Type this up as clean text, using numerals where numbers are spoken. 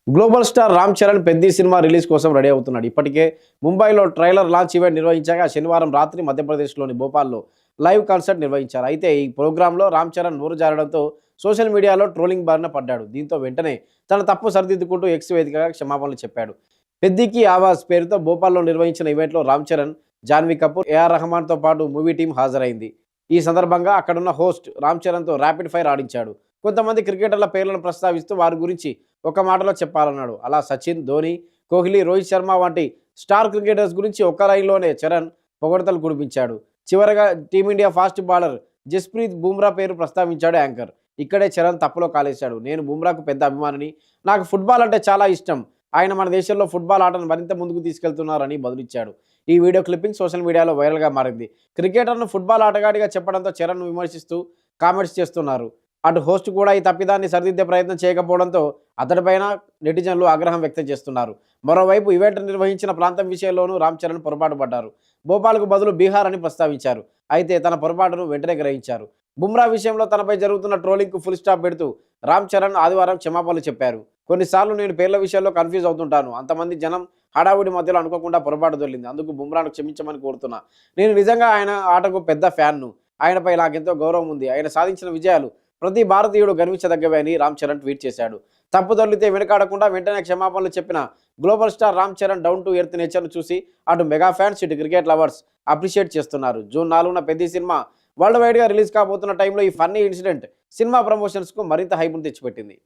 Global star Ram Charan Peddi cinema release కోసం ready అవుతున్నాడు. ఇప్పటికే ముంబైలో ట్రైలర్ లాంచ్ ఈవెంట్ నిర్వహించగా శనివారం రాత్రి మధ్యప్రదేశ్లోని భోపాల్లో లైవ్ కాన్సర్ట్ నిర్వహించారు. అయితే ఈ ప్రోగ్రాంలో రామ్ చరణ్ నోరు జారడంతో సోషల్ మీడియాలో ట్రోలింగ్ బారిన పడ్డాడు. దీంతో వెంటనే తన తప్పు సరిదిద్దుకుంటూ ఎక్స్ వేదికగా క్షమాపణలు చెప్పాడు. పెద్దికి ఆవాజ్ పేరుతో భోపాల్లో నిర్వహించిన ఈవెంట్లో రామ్ చరణ్, జాన్వీ కపూర్, ఏఆర్ రెహమాన్తో పాటు మూవీ టీం హాజరైంది. ఈ సందర్భంగా అక్కడున్న హోస్ట్ రామ్ చరణ్తో ర్యాపిడ్ ఫైర్ ఆడించాడు. కొంతమంది క్రికెటర్ల పేర్లను ప్రస్తావిస్తూ వారి గురించి ఒక మాటలో చెప్పాలన్నాడు. అలా సచిన్, ధోని, కోహ్లీ, రోహిత్ శర్మ వంటి స్టార్ క్రికెటర్స్ గురించి ఒక్క లైన్లోనే చరణ్ పొగడతలు కురిపించాడు. చివరగా team India fast bowler Jasprit Bumrah పేరు ప్రస్తావించాడు యాంకర్. ఇక్కడే చరణ్ తప్పులో కాలేశాడు. నేను బుమ్రాకు పెద్ద అభిమానిని, నాకు ఫుట్బాల్ అంటే చాలా ఇష్టం. ఆయన మన దేశంలో ఫుట్బాల్ ఆటను మరింత ముందుకు తీసుకెళ్తున్నారని బదులిచ్చాడు. ఈ వీడియో క్లిప్పింగ్ సోషల్ మీడియాలో వైరల్గా మారింది. క్రికెటర్ను ఫుట్బాల్ ఆటగాడిగా చెప్పడంతో చరణ్ను విమర్శిస్తూ కామెంట్స్ చేస్తున్నారు. అటు హోస్ట్ కూడా ఈ తప్పిదాన్ని సరిదిద్దే ప్రయత్నం చేయకపోవడంతో అతడిపైన నెటిజన్లు ఆగ్రహం వ్యక్తం చేస్తున్నారు. మరోవైపు ఈవెంట్ నిర్వహించిన ప్రాంతం విషయంలోనూ రామ్ చరణ్ పొరపాటు పడ్డారు. భోపాల్కు బదులు బీహార్ అని ప్రస్తావించారు. అయితే తన పొరపాటును వెంటనే గ్రహించారు. బుమ్రా విషయంలో తనపై జరుగుతున్న ట్రోలింగ్కు ఫుల్ స్టాప్ పెడుతూ రామ్ చరణ్ ఆదివారం క్షమాపణలు చెప్పారు. కొన్నిసార్లు నేను పేర్ల విషయంలో కన్ఫ్యూజ్ అవుతుంటాను. అంతమంది జనం హడావుడి మధ్యలో అనుకోకుండా పొరపాటు దొరికింది. అందుకు బుమ్రాను క్షమించమని కోరుతున్నా. నేను నిజంగా ఆయన ఆటకు పెద్ద ఫ్యాన్ను. ఆయనపై నాకెంతో గౌరవం ఉంది. ఆయన సాధించిన విజయాలు ప్రతి భారతీయుడు గర్వించదగ్గవే అని రామ్ చరణ్ ట్వీట్ చేశాడు. తప్పు దొర్లితే వెనుకాడకుండా వెంటనే క్షమాపణలు చెప్పిన global star Ram Charan down to earth నేచర్ను చూసి అటు మెగా ఫ్యాన్స్, ఇటు క్రికెట్ లవర్స్ అప్రిషియేట్ చేస్తున్నారు. జూన్ 4న పెద్ది సినిమా వరల్డ్ వైడ్గా రిలీజ్ కాబోతున్న టైంలో ఈ ఫన్నీ ఇన్సిడెంట్ సినిమా ప్రమోషన్స్కు మరింత హైప్ను తెచ్చిపెట్టింది.